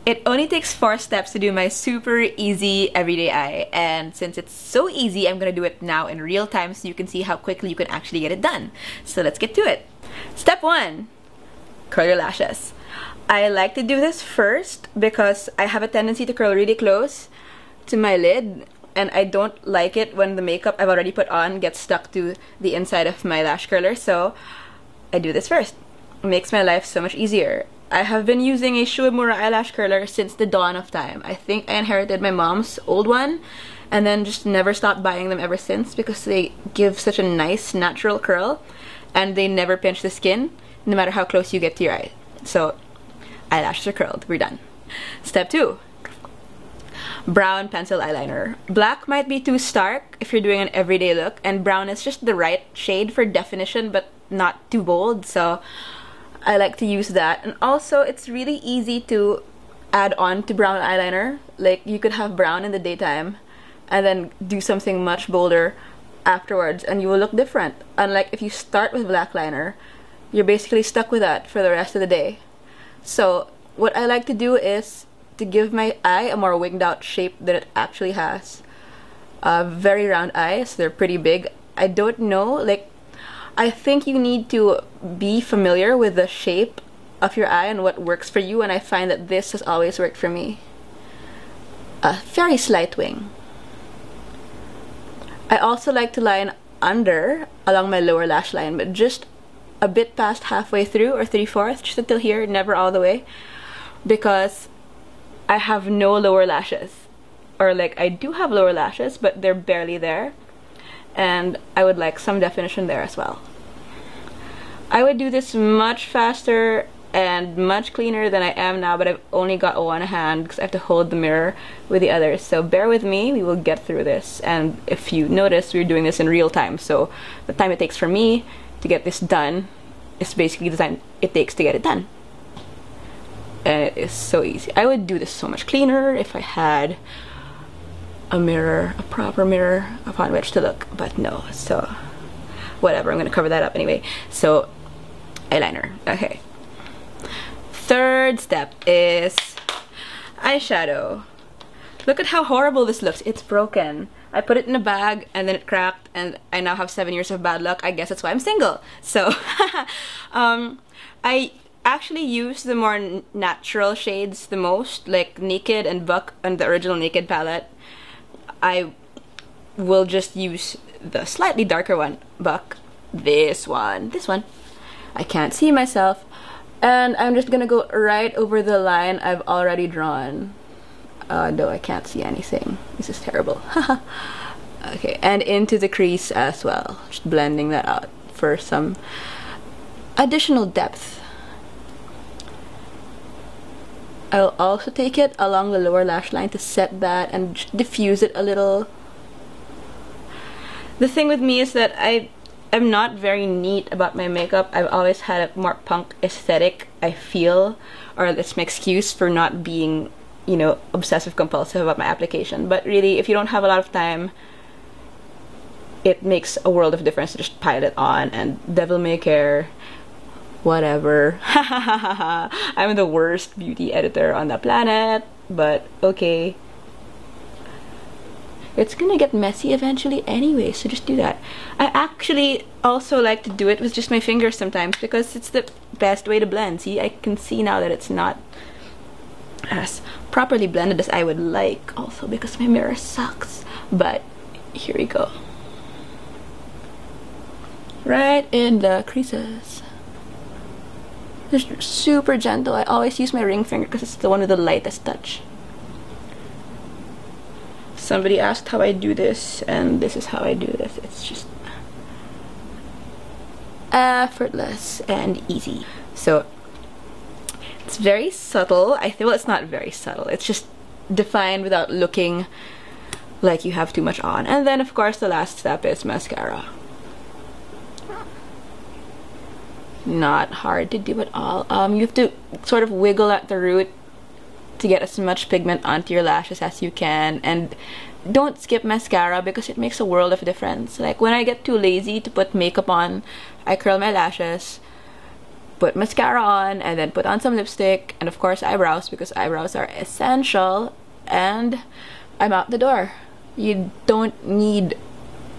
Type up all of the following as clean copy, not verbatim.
It only takes 4 steps to do my super easy everyday eye, and since it's so easy, I'm gonna do it now in real time so you can see how quickly you can actually get it done. So let's get to it. Step 1. Curl your lashes. I like to do this first because I have a tendency to curl really close to my lid, and I don't like it when the makeup I've already put on gets stuck to the inside of my lash curler, so I do this first. It makes my life so much easier. I have been using a Shu Uemura eyelash curler since the dawn of time. I think I inherited my mom's old one and then just never stopped buying them ever since because they give such a nice natural curl and they never pinch the skin no matter how close you get to your eye. So eyelashes are curled. We're done. Step 2. Brown pencil eyeliner. Black might be too stark if you're doing an everyday look, and brown is just the right shade for definition but not too bold, so I like to use that. And also it's really easy to add on to brown eyeliner. Like, you could have brown in the daytime and then do something much bolder afterwards and you will look different. Unlike if you start with black liner, you're basically stuck with that for the rest of the day. So what I like to do is to give my eye a more winged out shape than it actually has. Very round eyes, they're pretty big. I don't know, like, I think you need to be familiar with the shape of your eye and what works for you, and I find that this has always worked for me. A very slight wing. I also like to line under along my lower lash line, but just a bit past halfway through, or 3/4, just until here, never all the way, because I have no lower lashes. Or like, I do have lower lashes, but they're barely there, and I would like some definition there as well. I would do this much faster and much cleaner than I am now, but I've only got one hand because I have to hold the mirror with the other. So bear with me, we will get through this. And if you notice, we're doing this in real time, so the time it takes for me to get this done is basically the time it takes to get it done. And it is so easy. I would do this so much cleaner if I had a mirror, a proper mirror upon which to look, but no, so whatever, I'm gonna cover that up anyway. So eyeliner. Okay, third step is eyeshadow. Look at how horrible this looks. It's broken. I put it in a bag and then it cracked, and I now have 7 years of bad luck. I guess that's why I'm single. So I actually use the more natural shades the most, like Naked and Buck and the original Naked palette. I will just use the slightly darker one, Buck, this one. I can't see myself, and I'm just gonna go right over the line I've already drawn. Though I can't see anything. This is terrible. Okay, and into the crease as well, just blending that out for some additional depth. I'll also take it along the lower lash line to set that and diffuse it a little. The thing with me is that I'm not very neat about my makeup. I've always had a more punk aesthetic, I feel, or that's my excuse for not being, you know, obsessive compulsive about my application. But really, if you don't have a lot of time, it makes a world of difference to just pile it on, and devil may care. Whatever. I'm the worst beauty editor on the planet, but okay. It's gonna get messy eventually anyway, so just do that. I actually also like to do it with just my fingers sometimes because it's the best way to blend. See, I can see now that it's not as properly blended as I would like, also because my mirror sucks. But here we go. Right in the creases. Just super gentle. I always use my ring finger because it's the one with the lightest touch. Somebody asked how I do this, and this is how I do this. It's just effortless and easy. So it's very subtle. I feel it's not very subtle. It's just defined without looking like you have too much on. And then of course the last step is mascara. Not hard to do at all. You have to sort of wiggle at the root to get as much pigment onto your lashes as you can, and don't skip mascara because it makes a world of difference. Like when I get too lazy to put makeup on, I curl my lashes, put mascara on, and then put on some lipstick, and of course eyebrows, because eyebrows are essential, and I'm out the door. You don't need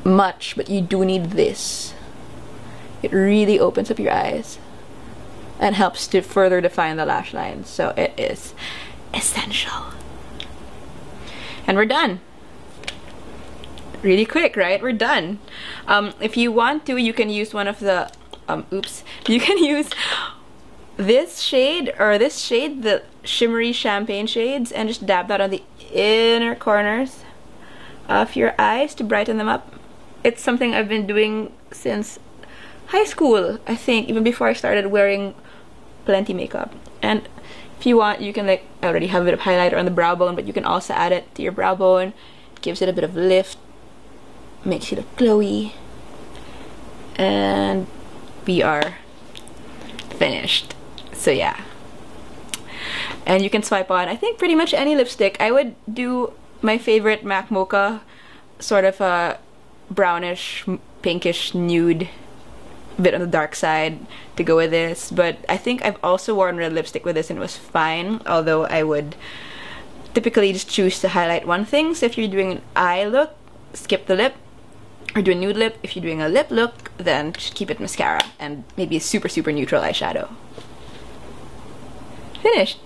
much, but you do need this. It really opens up your eyes and helps to further define the lash line, so it is essential. And we're done. Really quick, right? We're done. If you want to, you can use one of the you can use this shade or this shade, the shimmery champagne shades, and just dab that on the inner corners of your eyes to brighten them up. It's something I've been doing since high school, I think, even before I started wearing plenty makeup. And if you want, you can, like, I already have a bit of highlighter on the brow bone, but you can also add it to your brow bone. It gives it a bit of lift, makes you look glowy, and we are finished. So yeah, and you can swipe on, I think, pretty much any lipstick. I would do my favorite MAC Mocha, sort of a brownish, pinkish nude, a bit on the dark side to go with this. But I think I've also worn red lipstick with this and it was fine, although I would typically just choose to highlight one thing. So if you're doing an eye look, skip the lip, or do a nude lip. If you're doing a lip look, then just keep it mascara and maybe a super neutral eyeshadow. Finished.